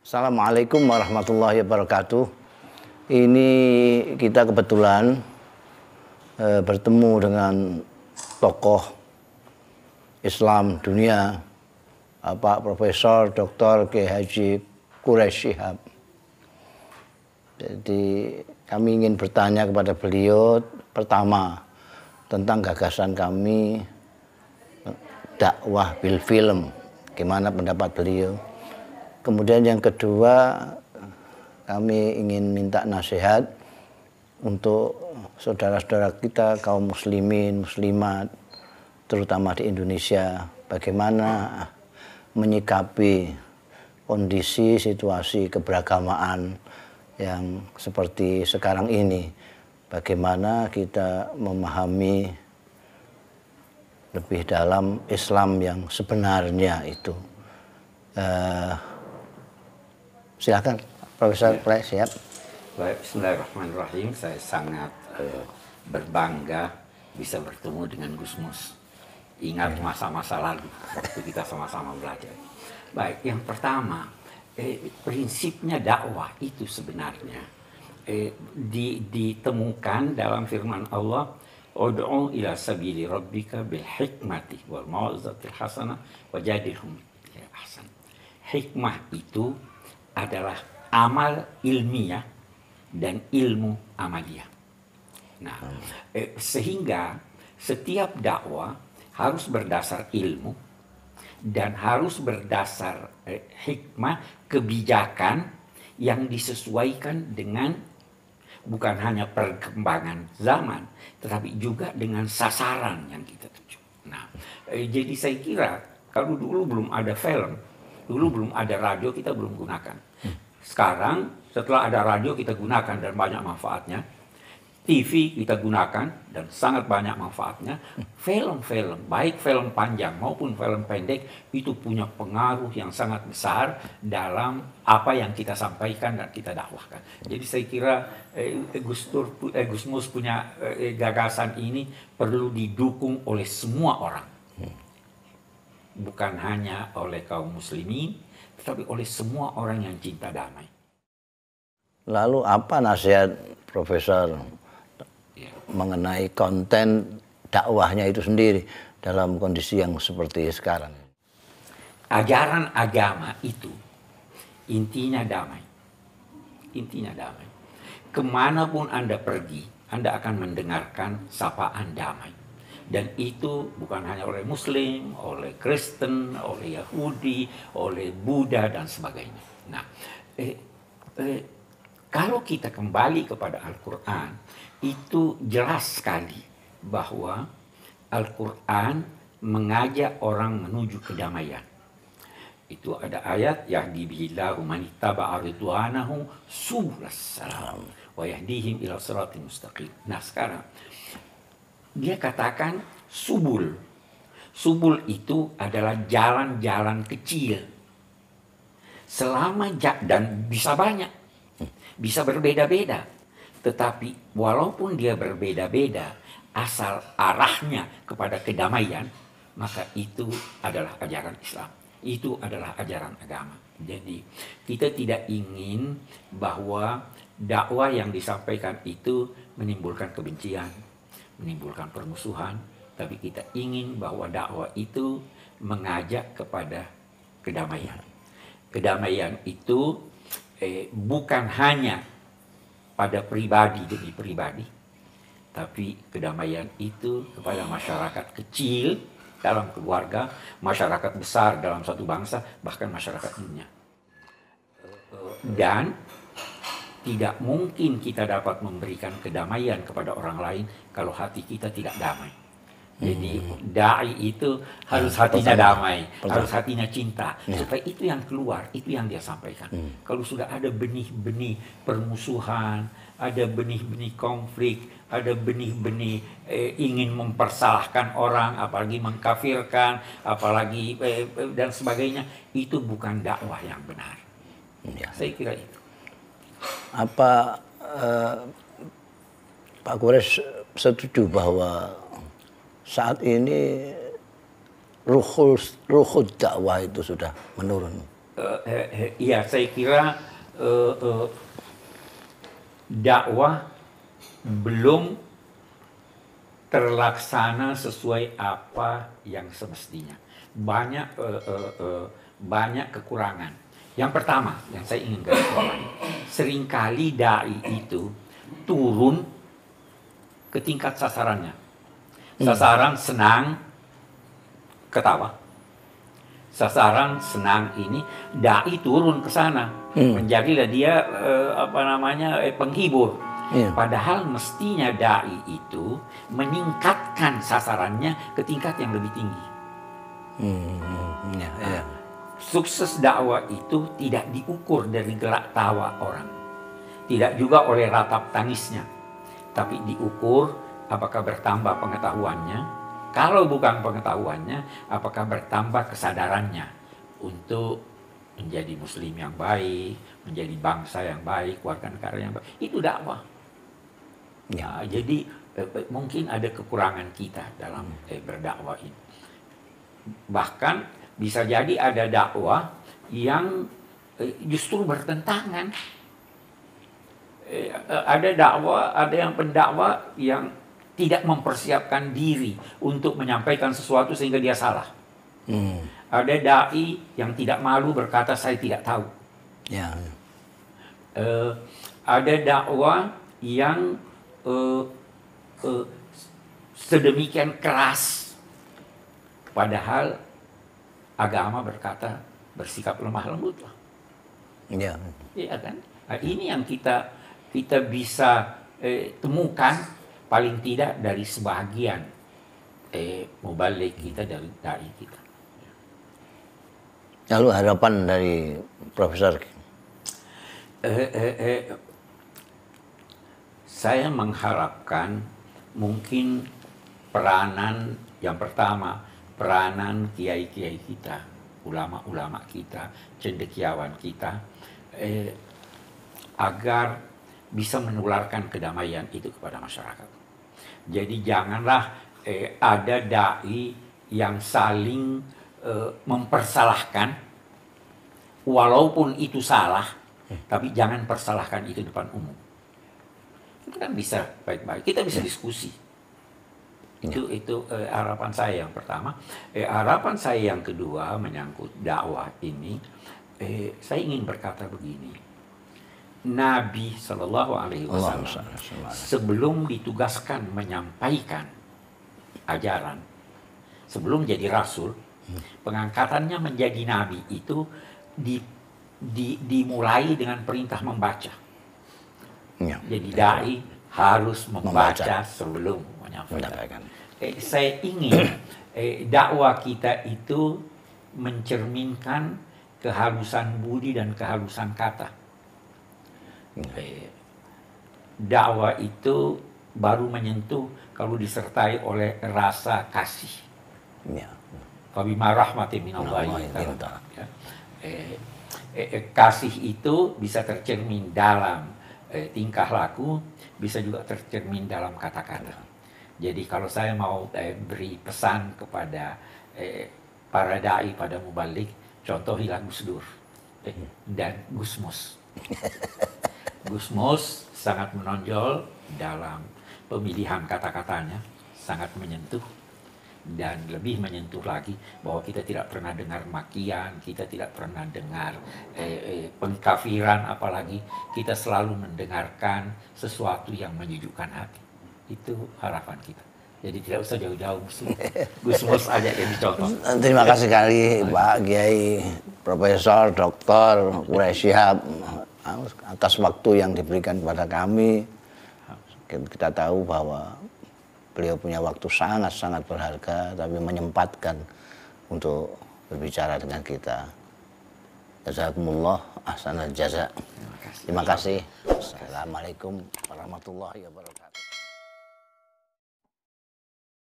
Assalamualaikum warahmatullahi wabarakatuh. Ini kita kebetulan bertemu dengan tokoh Islam dunia, Pak Profesor Dr. Kiai Haji Quraish Shihab. Jadi kami ingin bertanya kepada beliau pertama tentang gagasan kami dakwah bil film. Gimana pendapat beliau? Kemudian yang kedua, kami ingin minta nasihat untuk saudara-saudara kita kaum muslimin, muslimat, terutama di Indonesia, bagaimana menyikapi kondisi situasi keberagamaan yang seperti sekarang ini. Bagaimana kita memahami lebih dalam Islam yang sebenarnya itu. Silakan Profesor Play, siap. Baik, bismillahirrahmanirrahim. Saya sangat berbangga bisa bertemu dengan Gus Mus. Ingat masa-masa lalu waktu kita sama-sama belajar. Baik, yang pertama, prinsipnya dakwah itu sebenarnya ditemukan dalam firman Allah, ud'u ila sabili rabbika bil hikmati wal mau'izatil hasanah wajadilhum bil ahsan. Hikmah itu adalah amal ilmiah dan ilmu amaliyah. Nah, sehingga setiap dakwah harus berdasar ilmu dan harus berdasar hikmah, kebijakan yang disesuaikan dengan bukan hanya perkembangan zaman, tetapi juga dengan sasaran yang kita tuju. Nah, jadi saya kira kalau dulu belum ada film, dulu belum ada radio, kita belum gunakan. Sekarang setelah ada radio kita gunakan dan banyak manfaatnya. TV kita gunakan dan sangat banyak manfaatnya. Film-film, baik film panjang maupun film pendek, itu punya pengaruh yang sangat besar dalam apa yang kita sampaikan dan kita dakwahkan. Jadi saya kira Gus Mus punya gagasan ini perlu didukung oleh semua orang. Bukan hanya oleh kaum muslimin, tetapi oleh semua orang yang cinta damai. Lalu apa nasihat Profesor mengenai konten dakwahnya itu sendiri dalam kondisi yang seperti sekarang? Ajaran agama itu intinya damai. Intinya damai. Kemanapun Anda pergi, Anda akan mendengarkan sapaan damai. Dan itu bukan hanya oleh Muslim, oleh Kristen, oleh Yahudi, oleh Buddha, dan sebagainya. Nah, kalau kita kembali kepada Al-Quran, itu jelas sekali bahwa Al-Quran mengajak orang menuju kedamaian. Itu ada ayat, yahdi bihillahu man ittaba'a ridwanahu subulas salam wa yahdihim ila siratal mustaqim. Nah, sekarang dia katakan subul. Subul itu adalah jalan-jalan kecil. Dan bisa banyak. Bisa berbeda-beda. Tetapi walaupun dia berbeda-beda, asal arahnya kepada kedamaian, maka itu adalah ajaran Islam. Itu adalah ajaran agama. Jadi kita tidak ingin bahwa dakwah yang disampaikan itu menimbulkan kebencian, menimbulkan permusuhan, tapi kita ingin bahwa dakwah itu mengajak kepada kedamaian. Kedamaian itu bukan hanya pada pribadi demi pribadi, tapi kedamaian itu kepada masyarakat kecil dalam keluarga, masyarakat besar dalam satu bangsa, bahkan masyarakat dunia. Dan tidak mungkin kita dapat memberikan kedamaian kepada orang lain kalau hati kita tidak damai. Jadi da'i itu harus hatinya damai, harus hatinya cinta. Supaya itu yang keluar, itu yang dia sampaikan. Kalau sudah ada benih-benih permusuhan, ada benih-benih konflik, ada benih-benih ingin mempersalahkan orang, apalagi mengkafirkan, apalagi dan sebagainya, itu bukan dakwah yang benar. Saya kira itu. Apa Pak Quraish setuju bahwa saat ini ruhul dakwah itu sudah menurun? Iya, saya kira dakwah belum terlaksana sesuai apa yang semestinya. Banyak kekurangan. Yang pertama yang saya ingin garis bawahi, seringkali dai itu turun ke tingkat sasarannya. Sasaran senang ketawa. Sasaran senang ini, dai turun ke sana, menjadilah dia penghibur. Padahal mestinya dai itu meningkatkan sasarannya ke tingkat yang lebih tinggi. Sukses dakwah itu tidak diukur dari gerak tawa orang, tidak juga oleh ratap tangisnya, tapi diukur apakah bertambah pengetahuannya. Kalau bukan pengetahuannya, apakah bertambah kesadarannya untuk menjadi muslim yang baik, menjadi bangsa yang baik, warga negara yang baik. Itu dakwah. Jadi mungkin ada kekurangan kita dalam berdakwah ini. Bahkan bisa jadi ada dakwah yang justru bertentangan. Ada dakwah, ada yang pendakwa yang tidak mempersiapkan diri untuk menyampaikan sesuatu sehingga dia salah. Ada dai yang tidak malu berkata saya tidak tahu. Ada dakwah yang sedemikian keras, padahal agama berkata bersikap lemah lembutlah. Iya kan? Nah, ini yang kita bisa temukan paling tidak dari sebagian mubalik kita, dari dai kita. Lalu harapan dari Profesor? Saya mengharapkan mungkin peranan yang pertama, peranan kiai-kiai kita, ulama-ulama kita, cendekiawan kita, agar bisa menularkan kedamaian itu kepada masyarakat. Jadi janganlah ada dai yang saling mempersalahkan, walaupun itu salah, tapi jangan persalahkan itu depan umum. Itu kan bisa baik-baik, kita bisa diskusi. Itu harapan saya yang pertama. Harapan saya yang kedua menyangkut dakwah ini, saya ingin berkata begini. Nabi Shallallahu Alaihi Wasallam sebelum ditugaskan menyampaikan ajaran, sebelum jadi rasul, pengangkatannya menjadi nabi itu dimulai dengan perintah membaca. Jadi dai harus membaca sebelum menyampaikan. Saya ingin dakwah kita itu mencerminkan kehalusan budi dan kehalusan kata. Dakwah itu baru menyentuh kalau disertai oleh rasa kasih. Fabima rahmatin minallahi. Kasih itu bisa tercermin dalam tingkah laku, bisa juga tercermin dalam kata-kata. Jadi kalau saya mau beri pesan kepada para dai, pada mubalik, contohilah Gus Dur dan Gusmus. Gusmus sangat menonjol dalam pemilihan kata-katanya, sangat menyentuh, dan lebih menyentuh lagi bahwa kita tidak pernah dengar makian, kita tidak pernah dengar pengkafiran, apalagi kita selalu mendengarkan sesuatu yang menyejukkan hati. Itu harapan kita. Jadi tidak usah jauh-jauh, Gusmus aja yang dicontoh. Terima kasih sekali Pak Kiai Profesor Dr. Quraish Shihab atas waktu yang diberikan kepada kami. Kita tahu bahwa beliau punya waktu sangat-sangat berharga, tapi menyempatkan untuk berbicara dengan kita. Jazakumullah ahsanal jaza. Terima kasih. Assalamualaikum warahmatullahi wabarakatuh.